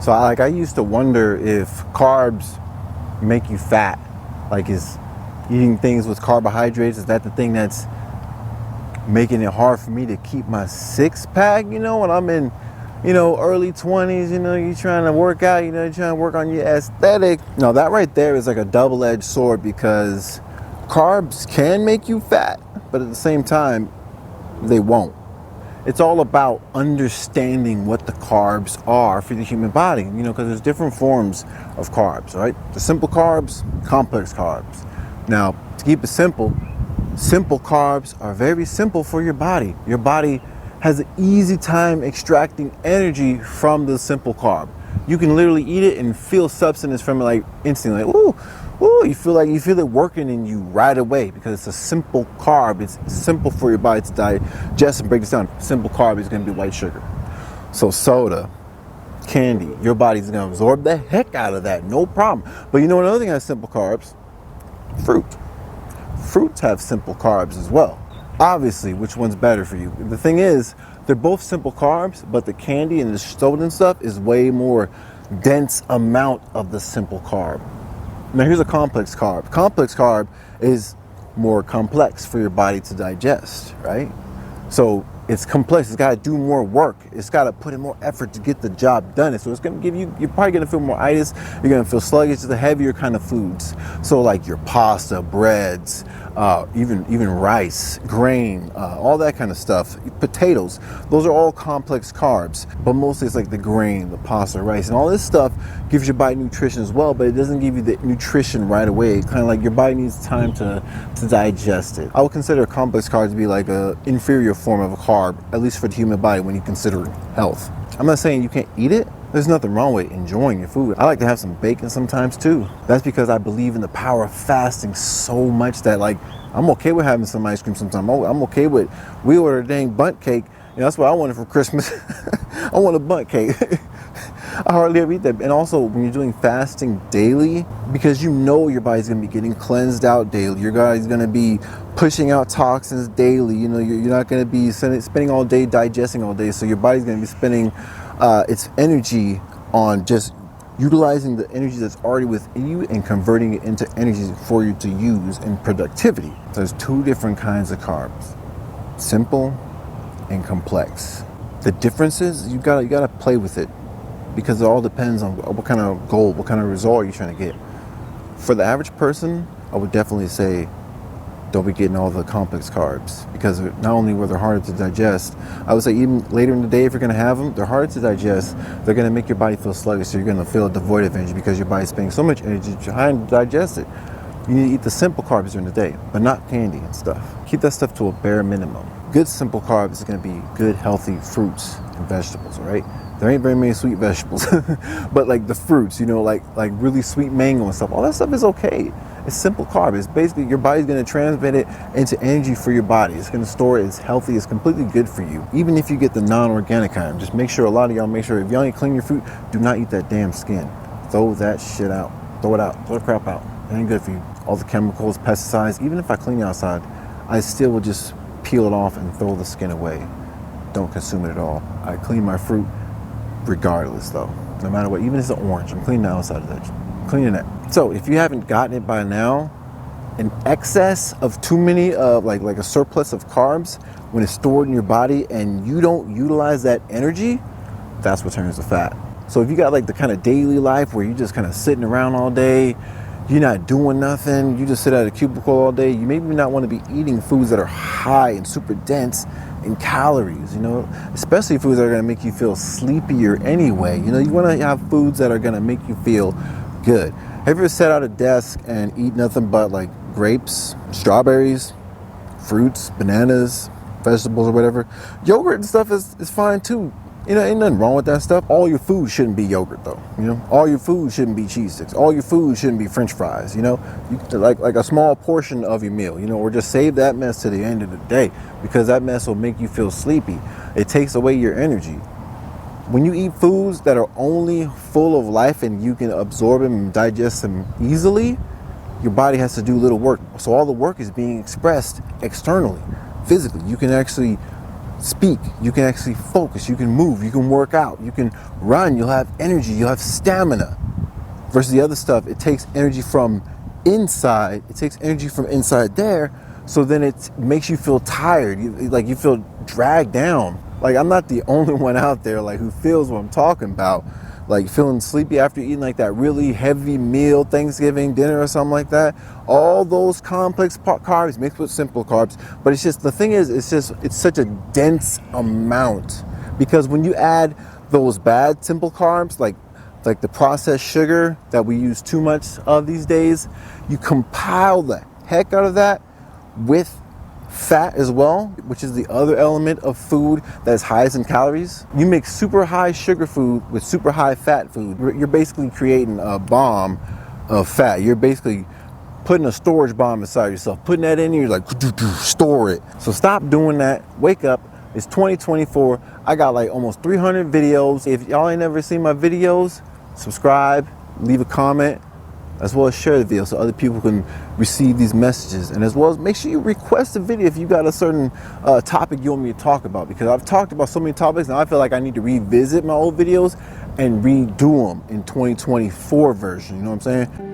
So I used to wonder if carbs make you fat. Like, is eating things with carbohydrates, is that the thing that's making it hard for me to keep my six pack? When I'm in, early 20s, you're trying to work out, you're trying to work on your aesthetic. No, that right there is like a double-edged sword, because carbs can make you fat, but at the same time, they won't. It's all about understanding what the carbs are for the human body, because there's different forms of carbs, right? The simple carbs, complex carbs. Now, to keep it simple carbs are very simple for your body. Your body has an easy time extracting energy from the simple carb. You can literally eat it and feel substance from it like instantly. Like, ooh, you feel it working in you right away, because it's a simple carb. It's simple for your body to digest and break this down. Simple carb is going to be white sugar. So soda, candy, your body's going to absorb the heck out of that, no problem. But another thing that has simple carbs? Fruit. Fruits have simple carbs as well. Obviously, which one's better for you? The thing is, they're both simple carbs, but the candy and the soda and stuff is way more dense amount of the simple carb. Now here's a complex carb. Complex carb is more complex for your body to digest, right? So it's complex. It's got to do more work. It's got to put in more effort to get the job done. So it's going to give you, you're probably going to feel more itis. You're going to feel sluggish. It's the heavier kind of foods. So like your pasta, breads, even rice, grain, all that kind of stuff. Potatoes, those are all complex carbs, but mostly it's like the grain, the pasta, rice, and all this stuff gives your body nutrition as well, but it doesn't give you the nutrition right away. Kind of like your body needs time to digest it. I would consider complex carbs to be like an inferior form of a carb, at least for the human body when you consider health. I'm not saying you can't eat it. There's nothing wrong with enjoying your food. I like to have some bacon sometimes too. That's because I believe in the power of fasting so much that I'm okay with having some ice cream sometimes. I'm okay with, we ordered a dang bundt cake. That's what I wanted for Christmas. I want a bundt cake. I hardly ever eat that. And also when you're doing fasting daily, because your body's gonna be getting cleansed out daily. Your body's gonna be pushing out toxins daily. You're not gonna be spending all day digesting all day. So your body's gonna be spending its energy on just utilizing the energy that's already within you and converting it into energy for you to use in productivity. There's two different kinds of carbs, simple and complex. The difference is you gotta play with it, because it all depends on what kind of goal, what kind of result you're trying to get. For the average person, I would definitely say don't be getting all the complex carbs, because not only were they harder to digest, I would say even later in the day, if you're going to have them, they're harder to digest. They're going to make your body feel sluggish, so you're going to feel devoid of energy because your body's spending so much energy trying to digest it. You need to eat the simple carbs during the day, but not candy and stuff. Keep that stuff to a bare minimum. Good simple carbs is going to be good, healthy fruits and vegetables, all right? There ain't very many sweet vegetables, but like the fruits, like really sweet mango and stuff, all that stuff is okay. It's simple carb. It's basically your body's going to transmit it into energy for your body. It's going to store it. It's healthy. It's completely good for you. Even if you get the non-organic kind, just make sure, a lot of y'all make sure, if y'all ain't clean your fruit, do not eat that damn skin. Throw that shit out. Throw it out. Throw the crap out. It ain't good for you. All the chemicals, pesticides, even if I clean it outside, I still will just peel it off and throw the skin away. Don't consume it at all. I clean my fruit regardless though. No matter what, even if it's an orange, I'm cleaning the outside of that. I'm cleaning that. So if you haven't gotten it by now, an excess of too many like a surplus of carbs, when it's stored in your body and you don't utilize that energy, that's what turns to fat. So if you got like the kind of daily life where you're just kind of sitting around all day, you're not doing nothing, you just sit at a cubicle all day, you maybe not want to be eating foods that are high and super dense in calories, especially foods that are going to make you feel sleepier anyway. You want to have foods that are going to make you feel good. Have you ever sat at a desk and eat nothing but like grapes, strawberries, fruits, bananas, vegetables or whatever? Yogurt and stuff is fine too. Ain't nothing wrong with that stuff. All your food shouldn't be yogurt though. All your food shouldn't be cheese sticks. All your food shouldn't be French fries. You like a small portion of your meal. Or just save that mess to the end of the day, because that mess will make you feel sleepy. It takes away your energy. When you eat foods that are only full of life and you can absorb them and digest them easily, your body has to do little work. So all the work is being expressed externally, physically. You can actually speak, you can actually focus, you can move, you can work out, you can run, you'll have energy, you'll have stamina. Versus the other stuff, it takes energy from inside, there, so then it makes you feel tired, you feel dragged down. Like, I'm not the only one out there like who feels what I'm talking about, like feeling sleepy after eating like that really heavy meal, Thanksgiving dinner or something like that. All those complex carbs mixed with simple carbs, but it's just, the thing is, it's such a dense amount, because when you add those bad simple carbs, like the processed sugar that we use too much of these days, you compile the heck out of that with fat as well, which is the other element of food that's highest in calories. You make super high sugar food with super high fat food. You're basically creating a bomb of fat. You're basically putting a storage bomb inside yourself, putting that in, you're like, store it. So stop doing that. Wake up. It's 2024. I got like almost 300 videos. If y'all ain't never seen my videos, subscribe, leave a comment, as well as share the video so other people can receive these messages. And as well as make sure you request a video if you got a certain topic you want me to talk about, because I've talked about so many topics now I feel like I need to revisit my old videos and redo them in 2024 version, you know what I'm saying?